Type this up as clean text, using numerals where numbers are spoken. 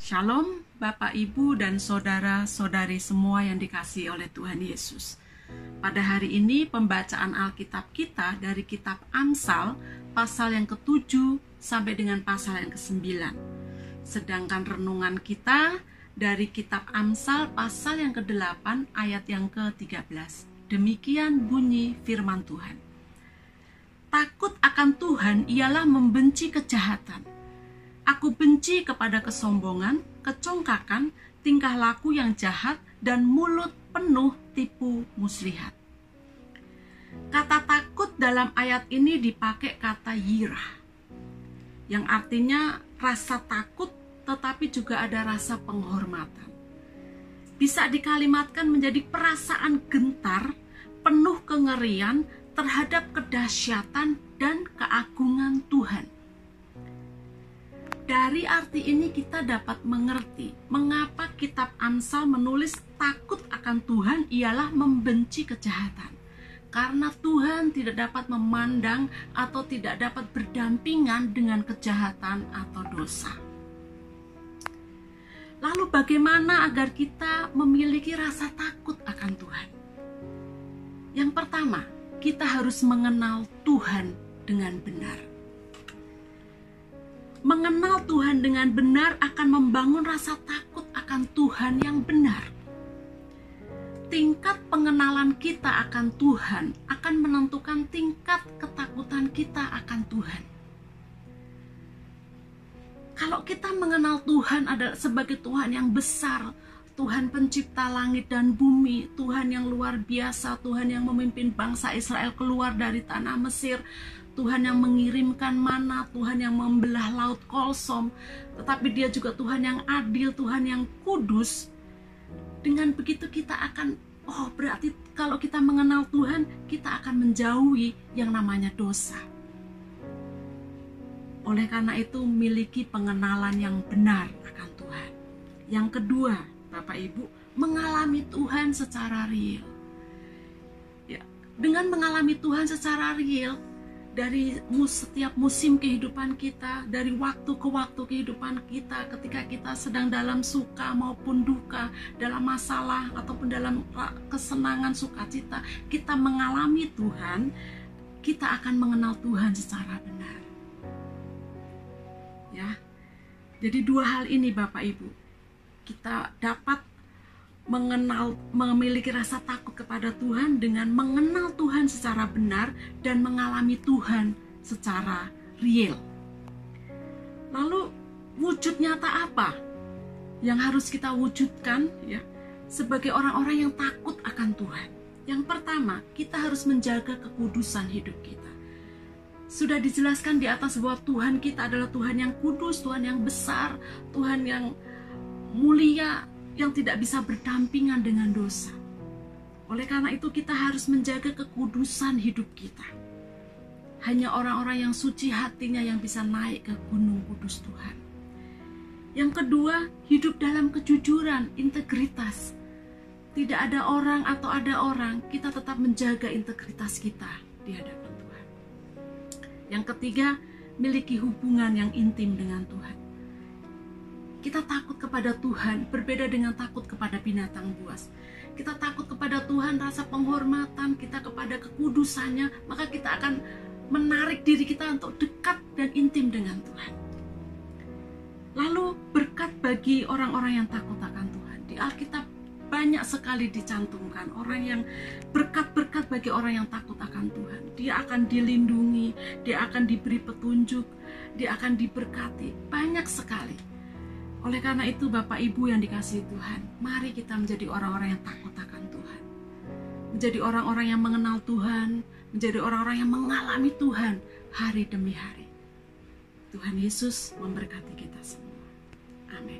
Shalom Bapak, Ibu, dan saudara-saudari semua yang dikasihi oleh Tuhan Yesus. Pada hari ini pembacaan Alkitab kita dari kitab Amsal pasal yang ke-7 sampai dengan pasal yang ke-9. Sedangkan renungan kita dari kitab Amsal pasal yang ke-8 ayat yang ke-13. Demikian bunyi firman Tuhan. Takut akan Tuhan ialah membenci kejahatan. Aku benci kepada kesombongan, kecongkakan, tingkah laku yang jahat, dan mulut penuh tipu muslihat. Kata takut dalam ayat ini dipakai kata yirah, yang artinya rasa takut tetapi juga ada rasa penghormatan. Bisa dikalimatkan menjadi perasaan gentar, penuh kengerian terhadap kedahsyatan dan keagungan Tuhan. Dari arti ini kita dapat mengerti mengapa kitab Amsal menulis takut akan Tuhan ialah membenci kejahatan. Karena Tuhan tidak dapat memandang atau tidak dapat berdampingan dengan kejahatan atau dosa. Lalu bagaimana agar kita memiliki rasa takut akan Tuhan? Yang pertama, kita harus mengenal Tuhan dengan benar. Mengenal Tuhan dengan benar akan membangun rasa takut akan Tuhan yang benar. Tingkat pengenalan kita akan Tuhan akan menentukan tingkat ketakutan kita akan Tuhan. Kalau kita mengenal Tuhan adalah sebagai Tuhan yang besar, Tuhan pencipta langit dan bumi, Tuhan yang luar biasa, Tuhan yang memimpin bangsa Israel keluar dari tanah Mesir, Tuhan yang mengirimkan mana, Tuhan yang membelah laut Kolsom, tetapi dia juga Tuhan yang adil, Tuhan yang kudus. Dengan begitu kita akan, berarti kalau kita mengenal Tuhan, kita akan menjauhi yang namanya dosa. Oleh karena itu, miliki pengenalan yang benar akan Tuhan. Yang kedua, Bapak Ibu, mengalami Tuhan secara real. Ya, dengan mengalami Tuhan secara real, dari setiap musim kehidupan kita, dari waktu ke waktu kehidupan kita, ketika kita sedang dalam suka maupun duka, dalam masalah ataupun dalam kesenangan sukacita, kita mengalami Tuhan, kita akan mengenal Tuhan secara benar. Ya, jadi dua hal ini Bapak Ibu, kita dapat memiliki rasa takut kepada Tuhan dengan mengenal Tuhan secara benar dan mengalami Tuhan secara real. Lalu wujud nyata apa yang harus kita wujudkan ya sebagai orang-orang yang takut akan Tuhan? Yang pertama, kita harus menjaga kekudusan hidup kita. Sudah dijelaskan di atas bahwa Tuhan kita adalah Tuhan yang kudus, Tuhan yang besar, Tuhan yang mulia, yang tidak bisa berdampingan dengan dosa. Oleh karena itu kita harus menjaga kekudusan hidup kita. Hanya orang-orang yang suci hatinya yang bisa naik ke gunung kudus Tuhan. Yang kedua, hidup dalam kejujuran, integritas. Tidak ada orang atau ada orang, kita tetap menjaga integritas kita di hadapan Tuhan. Yang ketiga, miliki hubungan yang intim dengan Tuhan. Kita takut kepada Tuhan, berbeda dengan takut kepada binatang buas. Kita takut kepada Tuhan, rasa penghormatan kita kepada kekudusannya, maka kita akan menarik diri kita untuk dekat dan intim dengan Tuhan. Lalu berkat bagi orang-orang yang takut akan Tuhan. Di Alkitab banyak sekali dicantumkan orang yang berkat-berkat bagi orang yang takut akan Tuhan. Dia akan dilindungi, dia akan diberi petunjuk, dia akan diberkati, banyak sekali. Oleh karena itu Bapak Ibu yang dikasihi Tuhan, mari kita menjadi orang-orang yang takut akan Tuhan. Menjadi orang-orang yang mengenal Tuhan, menjadi orang-orang yang mengalami Tuhan hari demi hari. Tuhan Yesus memberkati kita semua. Amin.